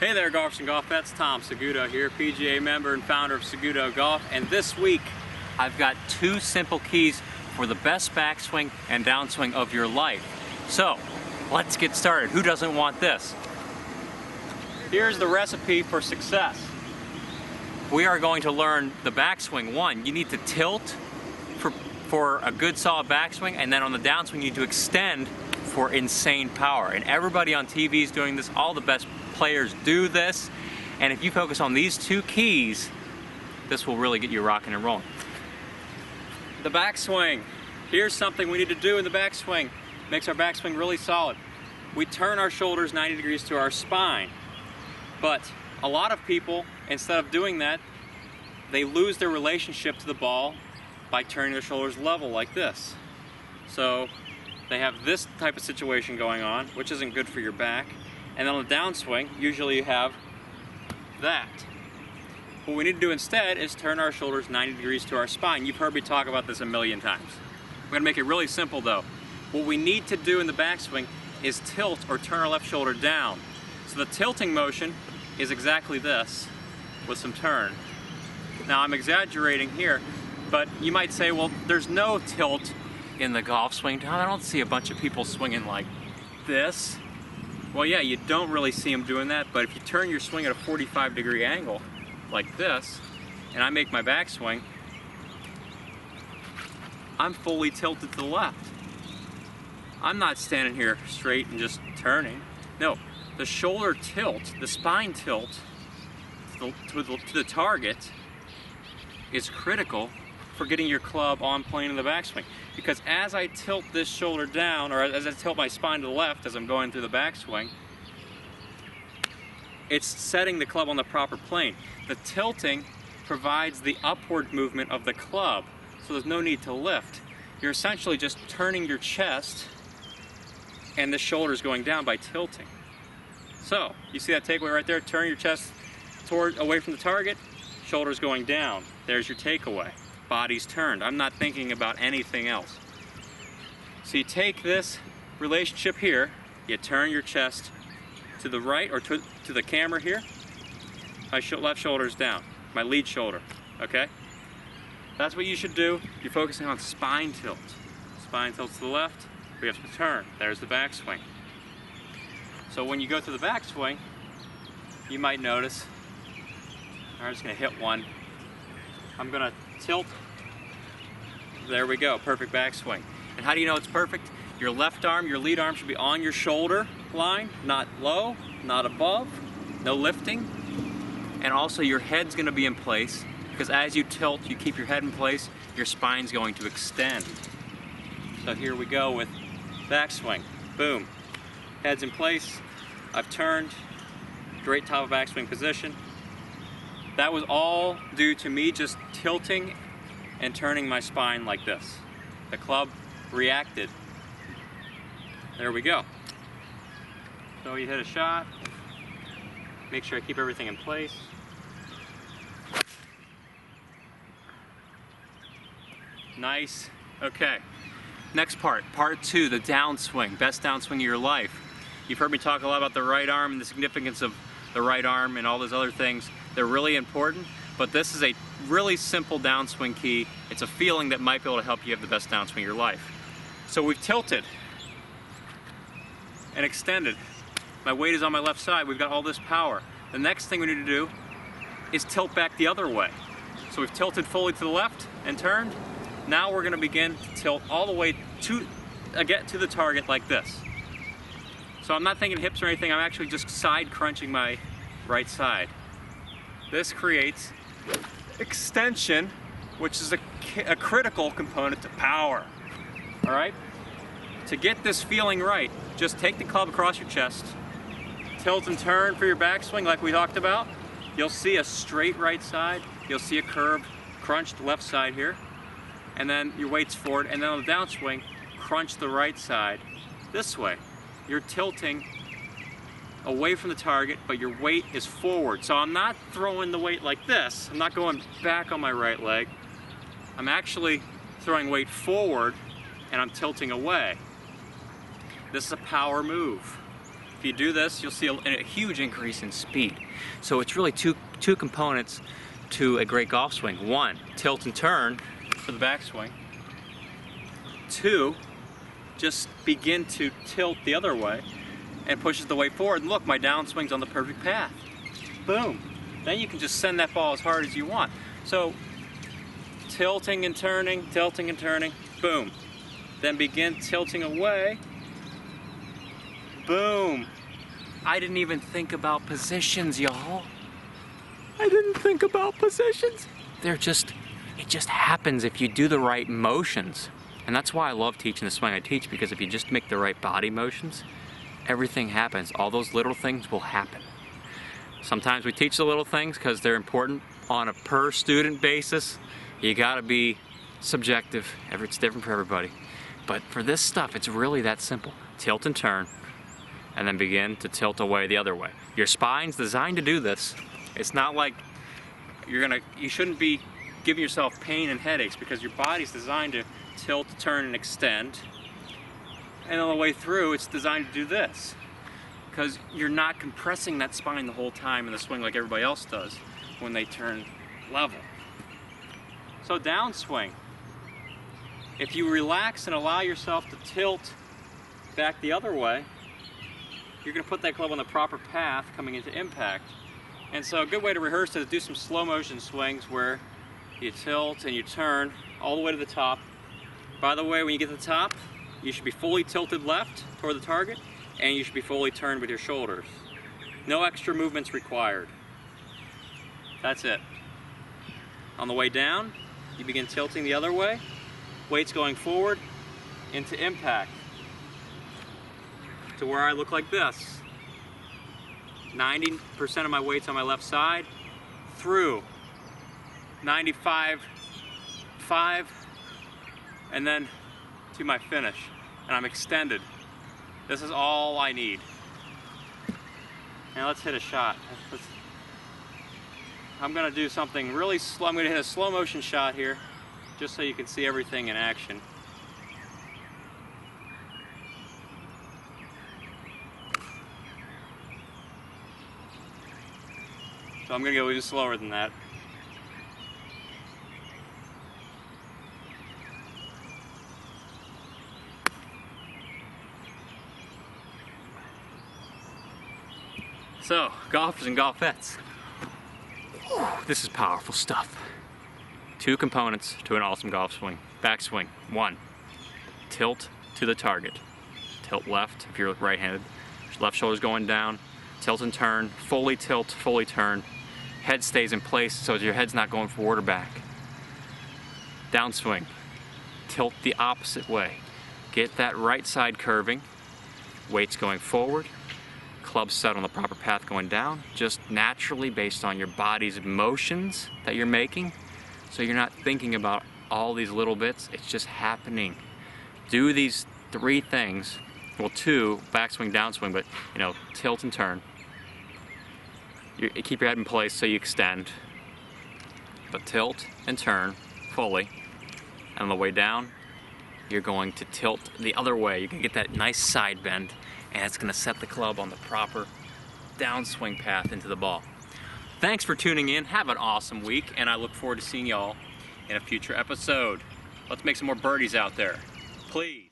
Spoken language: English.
Hey there, golfers and golf vets. Tom Saguto here, PGA member and founder of SagutoGolf. And this week, I've got 2 simple keys for the best backswing and downswing of your life. So, let's get started. Who doesn't want this? Here's the recipe for success. We are going to learn the backswing. 1, you need to tilt for a good solid backswing, and then on the downswing you need to extend for insane power. And everybody on TV is doing this. All the best players do this, and if you focus on these 2 keys, this will really get you rocking and rolling. The backswing. Here's something we need to do in the backswing. Makes our backswing really solid. We turn our shoulders 90 degrees to our spine, but a lot of people, instead of doing that, they lose their relationship to the ball by turning their shoulders level like this. So they have this type of situation going on, which isn't good for your back. And then on the downswing, usually you have that. What we need to do instead is turn our shoulders 90 degrees to our spine. You've heard me talk about this a million times. We're gonna make it really simple though. What we need to do in the backswing is tilt or turn our left shoulder down. So the tilting motion is exactly this with some turn. Now I'm exaggerating here, but you might say, well, there's no tilt in the golf swing. I don't see a bunch of people swinging like this. Well, yeah, you don't really see them doing that, but if you turn your swing at a 45-degree angle, like this, and I make my backswing, I'm fully tilted to the left. I'm not standing here straight and just turning. No, the shoulder tilt, the spine tilt to the target is critical for getting your club on plane in the backswing. Because as I tilt this shoulder down, or as I tilt my spine to the left as I'm going through the backswing, it's setting the club on the proper plane. The tilting provides the upward movement of the club, so there's no need to lift. You're essentially just turning your chest and the shoulders going down by tilting. So, you see that takeaway right there? Turn your chest away from the target, shoulders going down. There's your takeaway. Body's turned. I'm not thinking about anything else. So you take this relationship here, you turn your chest to the right or to the camera here. My left shoulder's down, my lead shoulder, okay? That's what you should do. You're focusing on spine tilt. Spine tilts to the left, we have to turn. There's the backswing. So when you go through the backswing, you might notice, I'm just gonna hit one. I'm gonna tilt. There we go, perfect backswing. And how do you know it's perfect? Your left arm, your lead arm should be on your shoulder line, not low, not above, no lifting. And also your head's gonna be in place, because as you tilt, you keep your head in place, your spine's going to extend. So here we go with backswing. Boom. Head's in place, I've turned, great top of backswing position. That was all due to me just tilting and turning my spine like this. The club reacted. There we go. So you hit a shot, make sure I keep everything in place. Nice. Okay. Next part, part 2, the downswing, best downswing of your life. You've heard me talk a lot about the right arm and the significance of the right arm and all those other things. They're really important, but this is a really simple downswing key. It's a feeling that might be able to help you have the best downswing of your life. So we've tilted and extended. My weight is on my left side. We've got all this power. The next thing we need to do is tilt back the other way. So we've tilted fully to the left and turned. Now we're gonna begin to tilt all the way to the target like this. So I'm not thinking hips or anything. I'm actually just side crunching my right side. This creates extension, which is a critical component to power. All right? To get this feeling right, just take the club across your chest, tilt and turn for your backswing like we talked about. You'll see a straight right side, you'll see a curved, crunched left side here, and then your weight's forward, and then on the downswing, crunch the right side this way. You're tilting away from the target, but your weight is forward. So I'm not throwing the weight like this. I'm not going back on my right leg. I'm actually throwing weight forward and I'm tilting away. This is a power move. if you do this, you'll see a huge increase in speed. So it's really two components to a great golf swing. One, tilt and turn for the backswing. Two, just begin to tilt the other way and pushes the weight forward. And look, my downswing's on the perfect path. Boom. Then you can just send that ball as hard as you want. So tilting and turning, boom. Then begin tilting away. Boom. I didn't even think about positions, y'all. I didn't think about positions. It just happens if you do the right motions. And that's why I love teaching the swing I teach, because if you just make the right body motions, everything happens. All those little things will happen. Sometimes we teach the little things because they're important on a per student basis. You gotta be subjective. It's different for everybody. But for this stuff, it's really that simple. Tilt and turn, and then begin to tilt away the other way. Your spine's designed to do this. It's not like you shouldn't be giving yourself pain and headaches, because your body's designed to tilt, turn, and extend. And on the way through, it's designed to do this, because you're not compressing that spine the whole time in the swing like everybody else does when they turn level. So downswing. If you relax and allow yourself to tilt back the other way, you're going to put that club on the proper path coming into impact. And so a good way to rehearse is to do some slow motion swings where you tilt and you turn all the way to the top. By the way, when you get to the top, you should be fully tilted left toward the target, and you should be fully turned with your shoulders. No extra movements required. That's it. On the way down, you begin tilting the other way, weights going forward into impact to where I look like this. 90% of my weight's on my left side, through 95.5, and then to my finish, and I'm extended. This is all I need. Now let's hit a shot. I'm gonna do something really slow. I'm gonna hit a slow motion shot here, just so you can see everything in action. So I'm gonna go even slower than that. So, golfers and golfettes, this is powerful stuff. Two components to an awesome golf swing. Backswing. One, tilt to the target. Tilt left if you're right-handed. Left shoulder's going down. Tilt and turn. Fully tilt, fully turn. Head stays in place so your head's not going forward or back. Downswing. Tilt the opposite way. Get that right side curving. Weight's going forward. Club set on the proper path going down, just naturally based on your body's motions that you're making. So you're not thinking about all these little bits, it's just happening. Do these three things, well, two, backswing, downswing, but tilt and turn. Keep your head in place so you extend, but tilt and turn fully. And on the way down, you're going to tilt the other way. You can get that nice side bend, and it's gonna set the club on the proper downswing path into the ball. Thanks for tuning in. Have an awesome week, and I look forward to seeing y'all in a future episode. Let's make some more birdies out there, please.